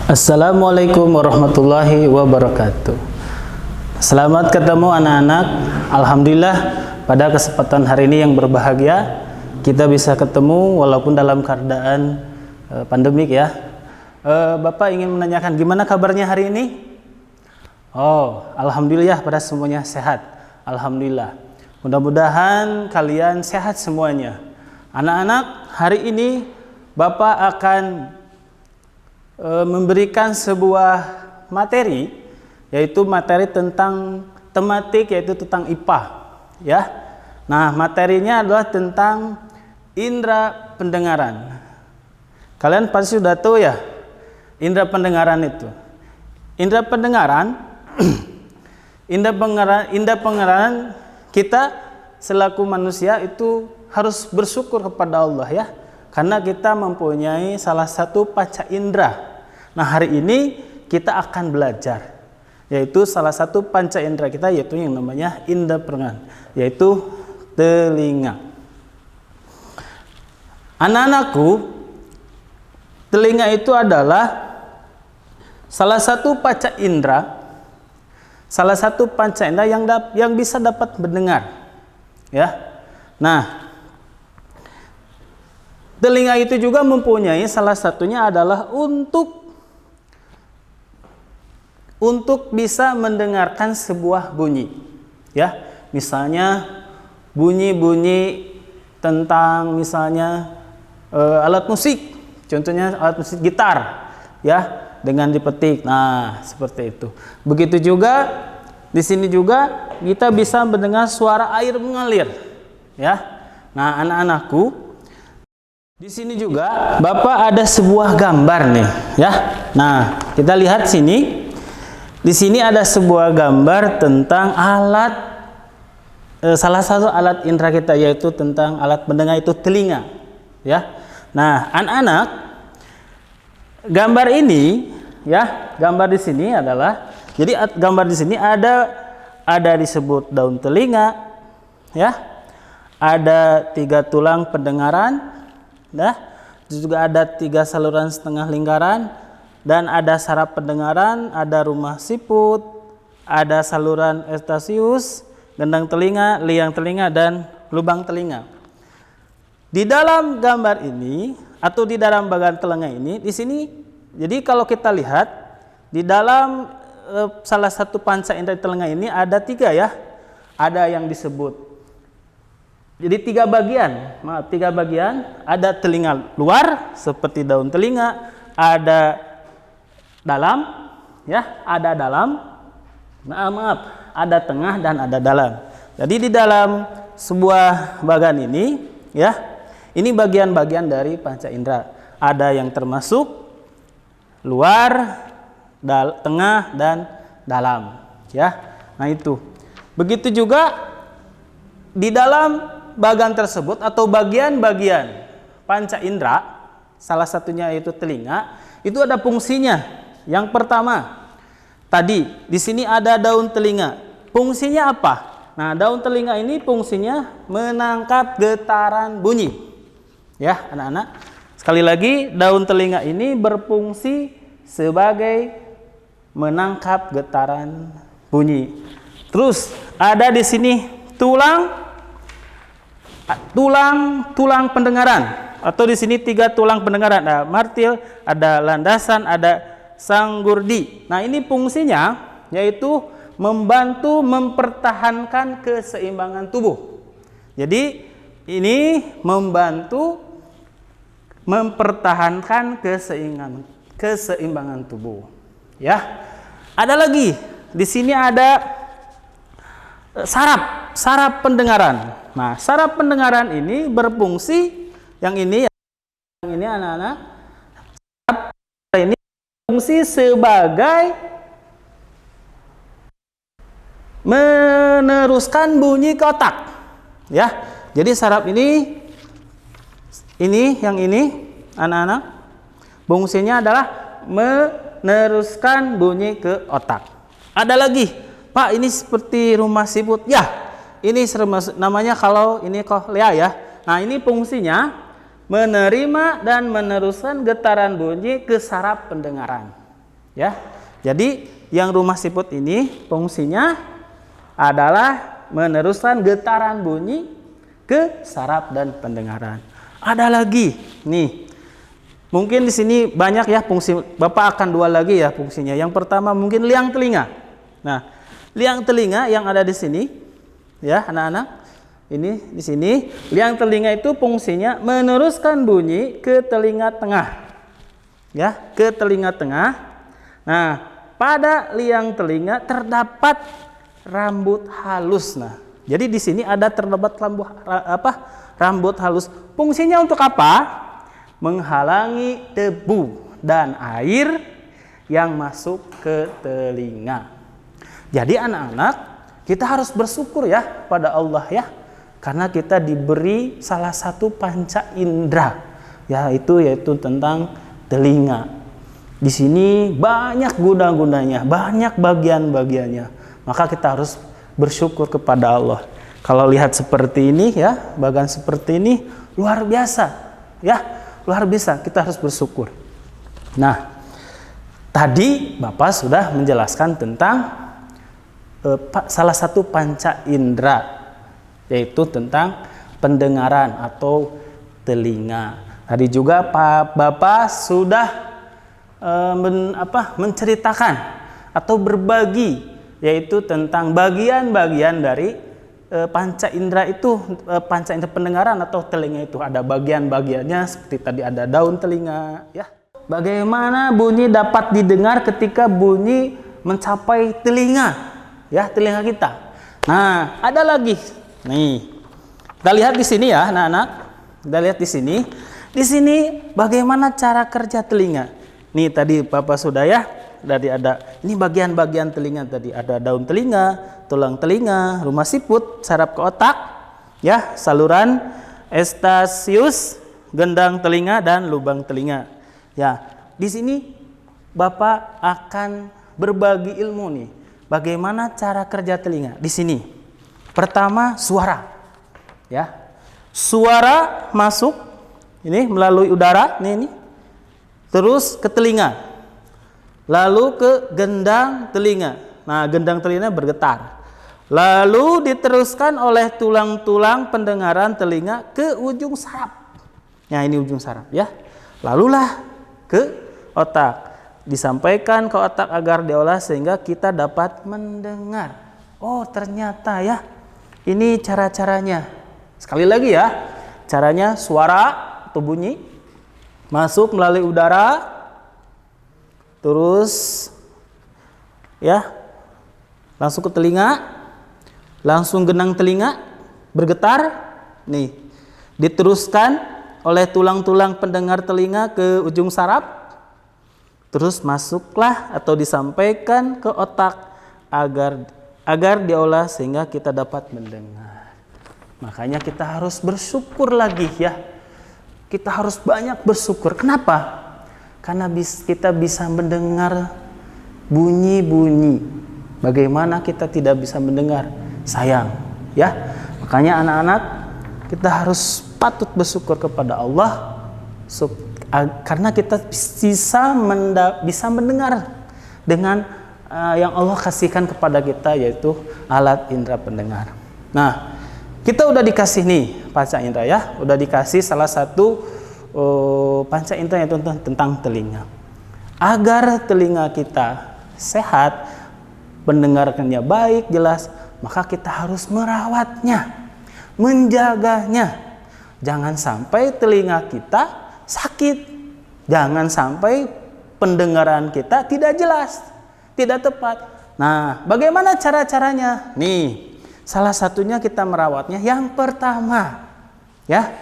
Assalamualaikum warahmatullahi wabarakatuh. Selamat ketemu anak-anak. Alhamdulillah pada kesempatan hari ini yang berbahagia kita bisa ketemu walaupun dalam keadaan pandemik ya. Bapak ingin menanyakan gimana kabarnya hari ini? Oh, alhamdulillah pada semuanya sehat. Alhamdulillah. Mudah-mudahan kalian sehat semuanya. Anak-anak, hari ini Bapak akan memberikan sebuah materi, yaitu materi tentang tematik, yaitu tentang IPA ya. Nah, materinya adalah tentang indera pendengaran. Kalian pasti sudah tahu ya indera pendengaran itu. Indera pendengaran indera pendengaran kita selaku manusia itu harus bersyukur kepada Allah ya, karena kita mempunyai salah satu panca indera. Nah, hari ini kita akan belajar yaitu salah satu panca indera kita, yaitu yang namanya indera pendengaran, yaitu telinga. Anak-anakku, telinga itu adalah salah satu panca indera, yang bisa dapat mendengar ya. Nah, telinga itu juga mempunyai salah satunya adalah untuk bisa mendengarkan sebuah bunyi ya. Misalnya bunyi-bunyi tentang misalnya alat musik, contohnya alat musik gitar ya, dengan dipetik. Nah, seperti itu. Begitu juga di sini juga kita bisa mendengar suara air mengalir ya. Nah, anak-anakku, di sini juga Bapak ada sebuah gambar nih ya. Nah, kita lihat sini. Di sini ada sebuah gambar tentang alat salah satu alat indera kita, yaitu tentang alat mendengar, itu telinga ya. Nah, anak-anak, gambar ini ya, gambar di sini adalah, jadi gambar di sini ada disebut daun telinga ya. Ada 3 tulang pendengaran. Nah, juga ada 3 saluran setengah lingkaran, dan ada saraf pendengaran, ada rumah siput, ada saluran eustachius, gendang telinga, liang telinga, dan lubang telinga. Di dalam gambar ini atau di dalam bagian telinga ini, di sini, jadi kalau kita lihat di dalam salah satu panca indera telinga ini ada 3 ya. Ada yang disebut, jadi 3 bagian, ada telinga luar seperti daun telinga, ada dalam ya, ada dalam, ada tengah dan ada dalam. Jadi di dalam sebuah bagian ini ya, ini bagian-bagian dari panca indera. Ada yang termasuk luar, tengah, dan dalam ya. Nah, itu. Begitu juga di dalam bagian tersebut atau bagian-bagian panca indera, salah satunya yaitu telinga, itu ada fungsinya. Yang pertama, tadi di sini ada daun telinga. Fungsinya apa? Nah, daun telinga ini fungsinya menangkap getaran bunyi. Ya, anak-anak. Sekali lagi, daun telinga ini berfungsi sebagai menangkap getaran bunyi. Terus ada di sini tulang pendengaran, atau di sini 3 tulang pendengaran. Ada martil, ada landasan, ada sanggurdi. Nah, ini fungsinya yaitu membantu mempertahankan keseimbangan tubuh. Jadi ini membantu mempertahankan keseimbangan tubuh. Ya. Ada lagi di sini ada saraf pendengaran. Nah, saraf pendengaran ini berfungsi, yang ini anak-anak, saraf ini fungsi sebagai meneruskan bunyi ke otak ya. Jadi saraf ini anak-anak, fungsinya adalah meneruskan bunyi ke otak. Ada lagi, Pak, ini seperti rumah siput ya. Ini namanya, kalau ini cochlea ya. Nah, ini fungsinya menerima dan meneruskan getaran bunyi ke saraf pendengaran. Ya. Jadi yang rumah siput ini fungsinya adalah meneruskan getaran bunyi ke saraf dan pendengaran. Ada lagi nih. Mungkin di sini banyak ya fungsi. Bapak akan dua lagi ya fungsinya. Yang pertama mungkin liang telinga. Nah, liang telinga yang ada di sini ya, anak-anak. Ini di sini liang telinga itu fungsinya meneruskan bunyi ke telinga tengah. Ya, ke telinga tengah. Nah, pada liang telinga terdapat rambut halus. Nah, jadi di sini ada terdapat rambut halus. Fungsinya untuk apa? Menghalangi debu dan air yang masuk ke telinga. Jadi anak-anak, kita harus bersyukur ya pada Allah ya, karena kita diberi salah satu panca indera, yaitu tentang telinga. Di sini banyak guna-gunanya, banyak bagian-bagiannya. Maka kita harus bersyukur kepada Allah. Kalau lihat seperti ini ya, bagian seperti ini luar biasa ya. Luar biasa, kita harus bersyukur. Nah, tadi Bapak sudah menjelaskan tentang salah satu panca indera, yaitu tentang pendengaran atau telinga. Tadi juga Bapak sudah menceritakan atau berbagi, yaitu tentang bagian-bagian dari panca indera itu, panca indera pendengaran atau telinga itu ada bagian-bagiannya seperti tadi ada daun telinga ya. Bagaimana bunyi dapat didengar ketika bunyi mencapai telinga ya, telinga kita. Nah, ada lagi. Nih. Kita lihat di sini ya, anak-anak. Kita lihat di sini. Di sini bagaimana cara kerja telinga. Nih tadi Bapak sudah ya. Tadi ada ini bagian-bagian telinga tadi, ada daun telinga, tulang telinga, rumah siput, saraf ke otak, ya, saluran Eustachius, gendang telinga dan lubang telinga. Ya, di sini Bapak akan berbagi ilmu nih. Bagaimana cara kerja telinga? Di sini. Pertama, suara. Ya. Suara masuk ini melalui udara, nih. Terus ke telinga. Lalu ke gendang telinga. Nah, gendang telinga bergetar. Lalu diteruskan oleh tulang-tulang pendengaran telinga ke ujung saraf. Nah, ini ujung saraf ya. Lalulah ke otak. Disampaikan ke otak agar diolah sehingga kita dapat mendengar. Oh, ternyata ya. Ini cara-caranya. Sekali lagi ya. Caranya suara atau bunyi masuk melalui udara. Terus ya langsung ke telinga, langsung genang telinga bergetar, nih diteruskan oleh tulang-tulang pendengar telinga ke ujung saraf, terus masuklah atau disampaikan ke otak agar diolah sehingga kita dapat mendengar. Makanya kita harus bersyukur lagi ya, kita harus banyak bersyukur. Kenapa? Karena kita bisa mendengar bunyi-bunyi. Bagaimana kita tidak bisa mendengar? Sayang, ya. Makanya anak-anak kita harus patut bersyukur kepada Allah karena kita bisa mendengar dengan yang Allah kasihkan kepada kita, yaitu alat indera pendengar. Nah, kita udah dikasih nih panca indera ya, udah dikasih salah satu panca indera itu tentang telinga. Agar telinga kita sehat, pendengarannya baik, jelas, maka kita harus merawatnya, menjaganya. Jangan sampai telinga kita sakit, jangan sampai pendengaran kita tidak jelas, tidak tepat. Nah, bagaimana cara-caranya? Nih, salah satunya kita merawatnya. Yang pertama, ya,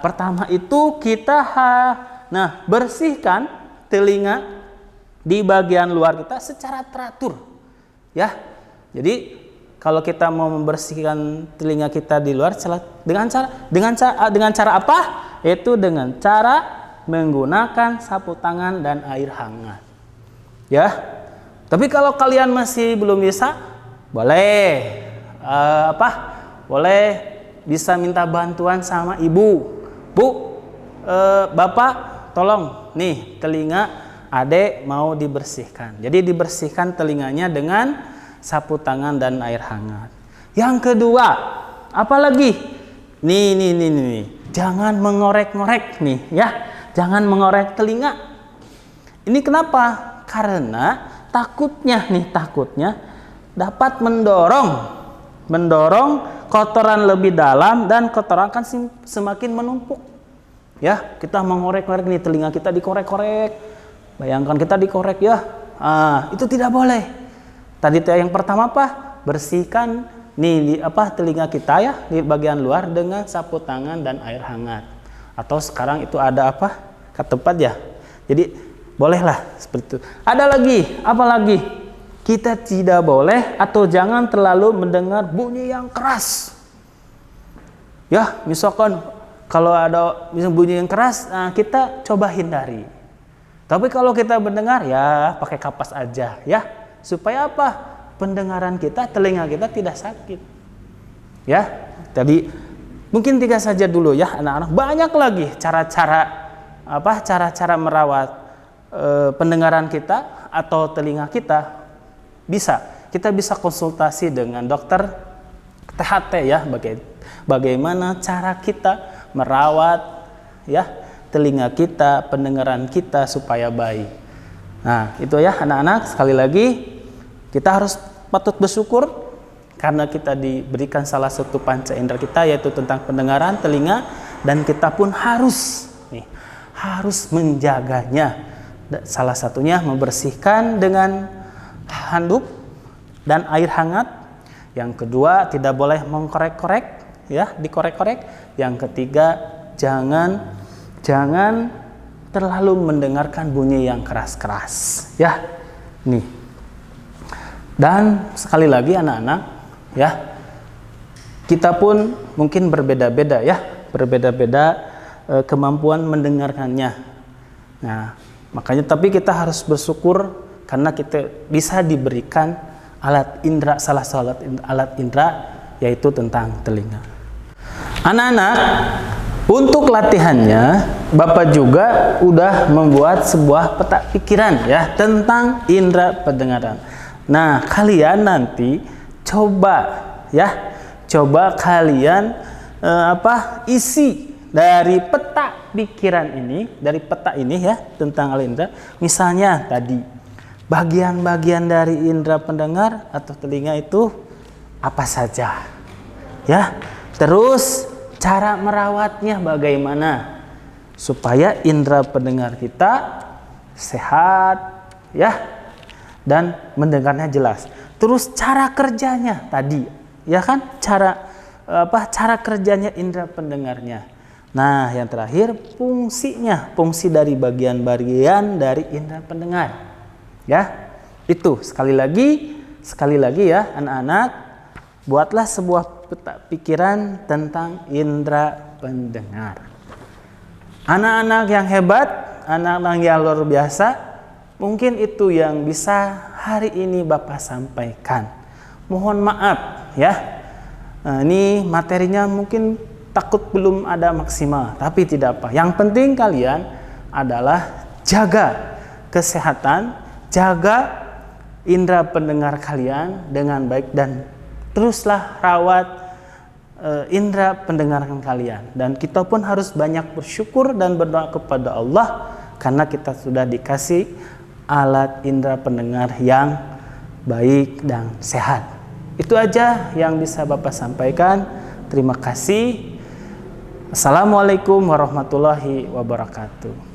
pertama itu kita bersihkan telinga di bagian luar kita secara teratur. Ya. Jadi kalau kita mau membersihkan telinga kita di luar dengan cara apa? Yaitu dengan cara menggunakan sapu tangan dan air hangat. Ya. Tapi kalau kalian masih belum bisa, boleh boleh bisa minta bantuan sama ibu. Bu, bapak tolong nih telinga Adek mau dibersihkan. Jadi dibersihkan telinganya dengan sapu tangan dan air hangat. Yang kedua, apalagi? Nih. Jangan mengorek-ngorek nih ya. Jangan mengorek telinga. Ini kenapa? Karena takutnya dapat mendorong kotoran lebih dalam dan kotoran akan semakin menumpuk. Ya, kita mengorek-ngorek nih, telinga kita dikorek-korek. Bayangkan kita dikorek ya. Itu tidak boleh. Tadi yang pertama apa? Bersihkan telinga kita ya di bagian luar dengan sapu tangan dan air hangat. Atau sekarang itu ada ketupat ya. Jadi bolehlah seperti itu. Ada lagi, apa lagi? Kita tidak boleh atau jangan terlalu mendengar bunyi yang keras. Ya, misalkan kalau ada bunyi yang keras, kita coba hindari. Tapi kalau kita mendengar ya pakai kapas aja ya. Supaya apa? Pendengaran kita, telinga kita tidak sakit. Ya, tadi mungkin 3 saja dulu ya anak-anak. Banyak lagi cara-cara merawat pendengaran kita atau telinga kita. Kita bisa konsultasi dengan dokter THT ya, bagaimana cara kita merawat ya telinga kita, pendengaran kita supaya baik. Nah, itu ya anak-anak, sekali lagi kita harus patut bersyukur karena kita diberikan salah satu panca indera kita yaitu tentang pendengaran telinga, dan kita pun harus menjaganya. Salah satunya membersihkan dengan handuk dan air hangat. Yang kedua, tidak boleh mengkorek-korek ya, dikorek-korek. Yang ketiga, jangan terlalu mendengarkan bunyi yang keras-keras ya. Nih. Dan sekali lagi anak-anak ya, kita pun mungkin berbeda-beda ya, kemampuan mendengarkannya. Nah, makanya tapi kita harus bersyukur karena kita bisa diberikan salah satu alat indera yaitu tentang telinga. Anak-anak, untuk latihannya Bapak juga udah membuat sebuah peta pikiran ya tentang indera pendengaran. Nah, kalian nanti coba kalian isi dari peta pikiran ini, dari peta ini ya tentang indera. Misalnya tadi bagian-bagian dari indera pendengar atau telinga itu apa saja ya. Terus cara merawatnya bagaimana supaya indera pendengar kita sehat ya dan mendengarnya jelas. Terus cara kerjanya tadi ya kan, cara kerjanya indera pendengarnya. Nah, yang terakhir fungsi dari bagian-bagian dari indera pendengar. Ya, itu sekali lagi ya anak-anak, buatlah sebuah peta pikiran tentang indera pendengar. Anak-anak yang hebat, anak-anak yang luar biasa, mungkin itu yang bisa hari ini Bapak sampaikan. Mohon maaf ya, ini materinya mungkin takut belum ada maksimal, tapi tidak apa. Yang penting kalian adalah jaga kesehatan, jaga indera pendengar kalian dengan baik, dan teruslah rawat indera pendengaran kalian. Dan kita pun harus banyak bersyukur dan berdoa kepada Allah karena kita sudah dikasih alat indera pendengar yang baik dan sehat. Itu aja yang bisa Bapak sampaikan. Terima kasih. Assalamualaikum warahmatullahi wabarakatuh.